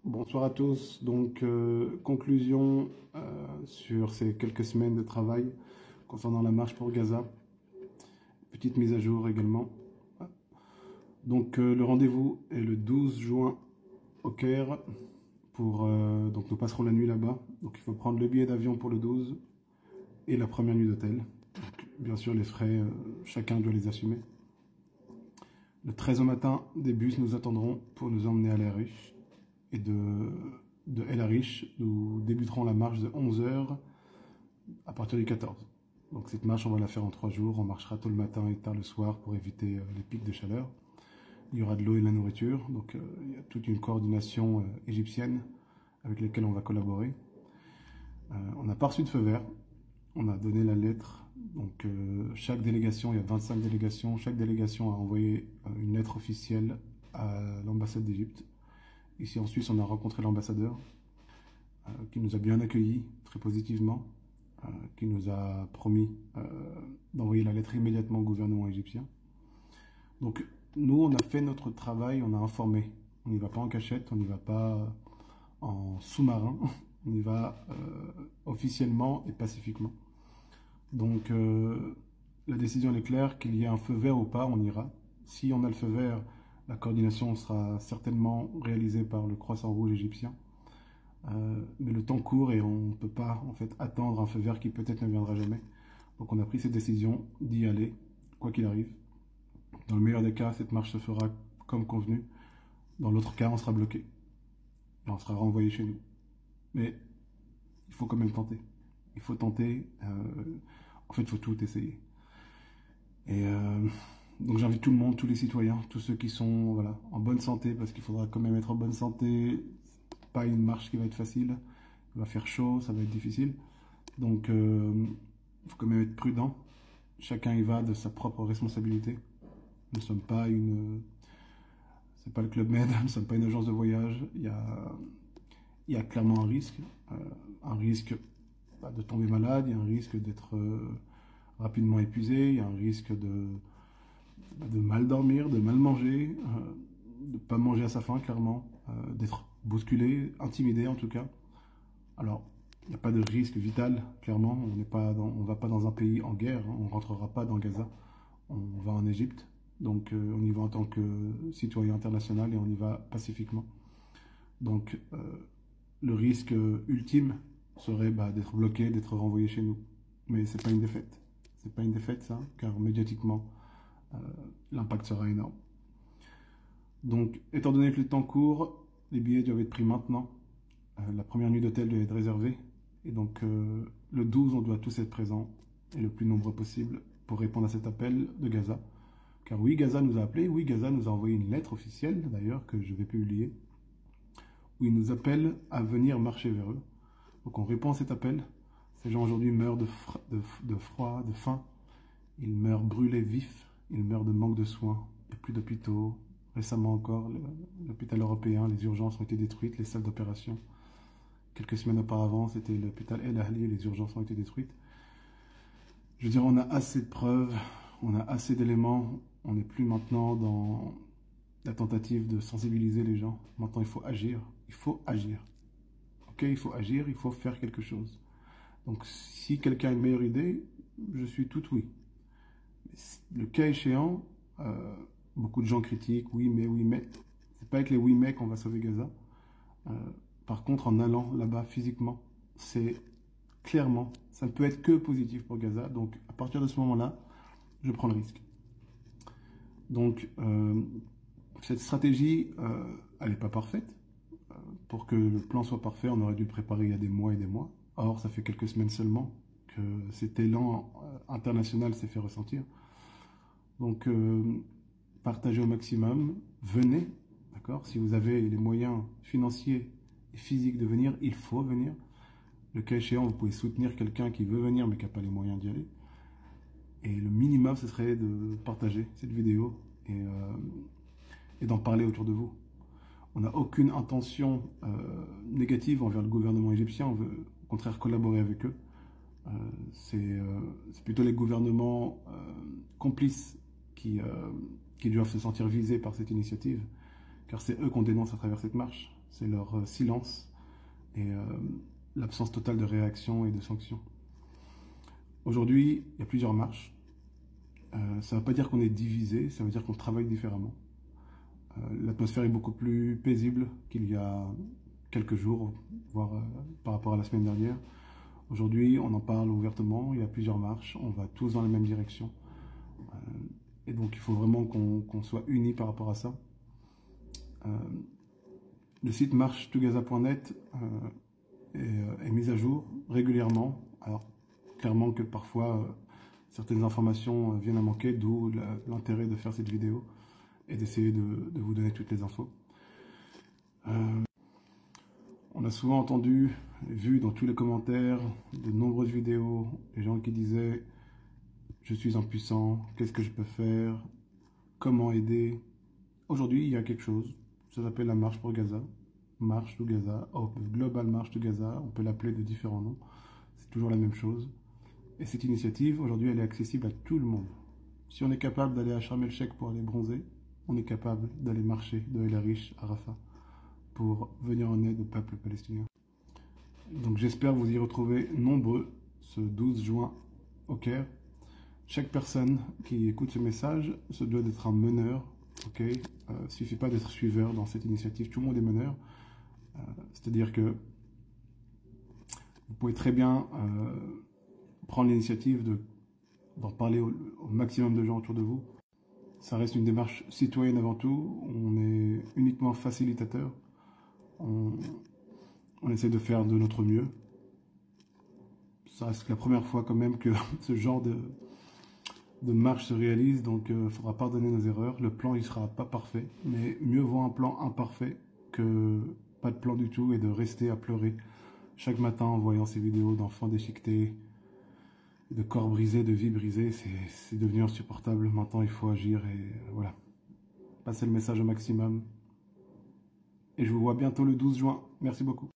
Bonsoir à tous. Donc, conclusion sur ces quelques semaines de travail concernant la marche pour Gaza. Petite mise à jour également. Donc, le rendez-vous est le 12 juin au Caire. Donc, nous passerons la nuit là-bas. Donc, il faut prendre le billet d'avion pour le 12 et la première nuit d'hôtel. Donc, bien sûr, les frais, chacun doit les assumer. Le 13 au matin, des bus nous attendront pour nous emmener à El Arish. Et de El Arish, nous débuterons la marche de 11 h à partir du 14. Donc cette marche, on va la faire en 3 jours. On marchera tôt le matin et tard le soir pour éviter les pics de chaleur. Il y aura de l'eau et de la nourriture. Donc il y a toute une coordination égyptienne avec laquelle on va collaborer. On n'a pas reçu de feu vert. On a donné la lettre. Donc chaque délégation, il y a 25 délégations. Chaque délégation a envoyé une lettre officielle à l'ambassade d'Égypte. Ici en Suisse, on a rencontré l'ambassadeur qui nous a bien accueillis très positivement, qui nous a promis d'envoyer la lettre immédiatement au gouvernement égyptien. Donc nous, on a fait notre travail, on a informé. On n'y va pas en cachette, on n'y va pas en sous-marin, on y va officiellement et pacifiquement. Donc la décision elle est claire, qu'il y ait un feu vert ou pas, on ira. Si on a le feu vert, la coordination sera certainement réalisée par le Croissant Rouge égyptien. Mais le temps court et on ne peut pas en fait attendre un feu vert qui peut-être ne viendra jamais. Donc on a pris cette décision d'y aller, quoi qu'il arrive. Dans le meilleur des cas, cette marche se fera comme convenu. Dans l'autre cas, on sera bloqué. Et on sera renvoyé chez nous. Mais il faut quand même tenter. Il faut tenter. En fait, il faut tout essayer. Et donc j'invite tout le monde, tous les citoyens, tous ceux qui sont en bonne santé, parce qu'il faudra quand même être en bonne santé. Pas une marche qui va être facile. Il va faire chaud, ça va être difficile. Donc il faut quand même être prudent. Chacun y va de sa propre responsabilité. Nous ne sommes pas c'est pas le Club Med, nous ne sommes pas une agence de voyage. Il y a clairement un risque de tomber malade, il y a un risque d'être rapidement épuisé, il y a un risque de mal dormir, de mal manger, de ne pas manger à sa faim clairement, d'être bousculé, intimidé en tout cas. Alors, il n'y a pas de risque vital, clairement, on ne va pas dans un pays en guerre, hein, on ne rentrera pas dans Gaza, on va en Égypte, donc on y va en tant que citoyen international et on y va pacifiquement. Donc, le risque ultime serait d'être bloqué, d'être renvoyé chez nous. Mais c'est pas une défaite. C'est pas une défaite ça, car médiatiquement, l'impact sera énorme. Donc, étant donné que le temps court, les billets doivent être pris maintenant. La première nuit d'hôtel doit être réservée. Et donc, le 12, on doit tous être présents, et le plus nombreux possible, pour répondre à cet appel de Gaza. Car oui, Gaza nous a appelés, oui, Gaza nous a envoyé une lettre officielle, d'ailleurs, que je vais publier, où ils nous appellent à venir marcher vers eux. Donc on répond à cet appel. Ces gens aujourd'hui meurent de froid, de faim. Ils meurent brûlés vifs. Ils meurent de manque de soins. Il n'y a plus d'hôpitaux. Récemment encore, l'hôpital européen, les urgences ont été détruites, les salles d'opération. Quelques semaines auparavant, c'était l'hôpital El Ahli et les urgences ont été détruites. Je veux dire, on a assez de preuves, on a assez d'éléments. On n'est plus maintenant dans la tentative de sensibiliser les gens. Maintenant, il faut agir. Il faut agir. Ok, il faut agir, il faut faire quelque chose. Donc, si quelqu'un a une meilleure idée, je suis tout oui. Le cas échéant, beaucoup de gens critiquent, oui mais. C'est pas avec les oui mais qu'on va sauver Gaza. Par contre, en allant là-bas physiquement, c'est clairement, ça ne peut être que positif pour Gaza. Donc, à partir de ce moment-là, je prends le risque. Donc, cette stratégie, elle n'est pas parfaite. Pour que le plan soit parfait, on aurait dû le préparer il y a des mois et des mois. Or, ça fait quelques semaines seulement que cet élan international s'est fait ressentir. Donc, partagez au maximum, venez, d'accord? Si vous avez les moyens financiers et physiques de venir, il faut venir. Le cas échéant, vous pouvez soutenir quelqu'un qui veut venir mais qui n'a pas les moyens d'y aller. Et le minimum, ce serait de partager cette vidéo et d'en parler autour de vous. On n'a aucune intention négative envers le gouvernement égyptien, on veut au contraire collaborer avec eux. C'est plutôt les gouvernements complices qui doivent se sentir visés par cette initiative, car c'est eux qu'on dénonce à travers cette marche. c'est leur silence et l'absence totale de réaction et de sanctions. Aujourd'hui, il y a plusieurs marches. Ça ne veut pas dire qu'on est divisé, ça veut dire qu'on travaille différemment. L'atmosphère est beaucoup plus paisible qu'il y a quelques jours, voire par rapport à la semaine dernière. Aujourd'hui, on en parle ouvertement, il y a plusieurs marches, on va tous dans la même direction. Et donc, il faut vraiment qu'on soit unis par rapport à ça. Le site marche2gaza.net est mis à jour régulièrement. Alors, clairement que parfois, certaines informations viennent à manquer, d'où l'intérêt de faire cette vidéo et d'essayer de vous donner toutes les infos. On a souvent entendu, vu dans tous les commentaires de nombreuses vidéos, les gens qui disaient « Je suis impuissant, qu'est-ce que je peux faire? Comment aider ?» Aujourd'hui, il y a quelque chose, ça s'appelle la Marche pour Gaza, Marche to Gaza, Global March to Gaza, on peut l'appeler de différents noms, c'est toujours la même chose. Et cette initiative, aujourd'hui, elle est accessible à tout le monde. Si on est capable d'aller à Sharm el-Sheikh pour aller bronzer, on est capable d'aller marcher de El Arish à Rafah pour venir en aide au peuple palestinien. Donc j'espère vous y retrouver nombreux ce 12 juin au Caire. Chaque personne qui écoute ce message se doit d'être un meneur. Il ne suffit pas d'être suiveur dans cette initiative, tout le monde est meneur. C'est-à-dire que vous pouvez très bien prendre l'initiative d'en parler au maximum de gens autour de vous. Ça reste une démarche citoyenne avant tout, on est uniquement facilitateur, on essaie de faire de notre mieux. Ça reste la première fois quand même que ce genre de marche se réalise, donc il faudra pardonner nos erreurs. Le plan il sera pas parfait, mais mieux vaut un plan imparfait que pas de plan du tout et de rester à pleurer chaque matin en voyant ces vidéos d'enfants déchiquetés, de corps brisés, de vies brisées. C'est devenu insupportable. Maintenant il faut agir et voilà. Passez le message au maximum. Et je vous vois bientôt le 12 juin. Merci beaucoup.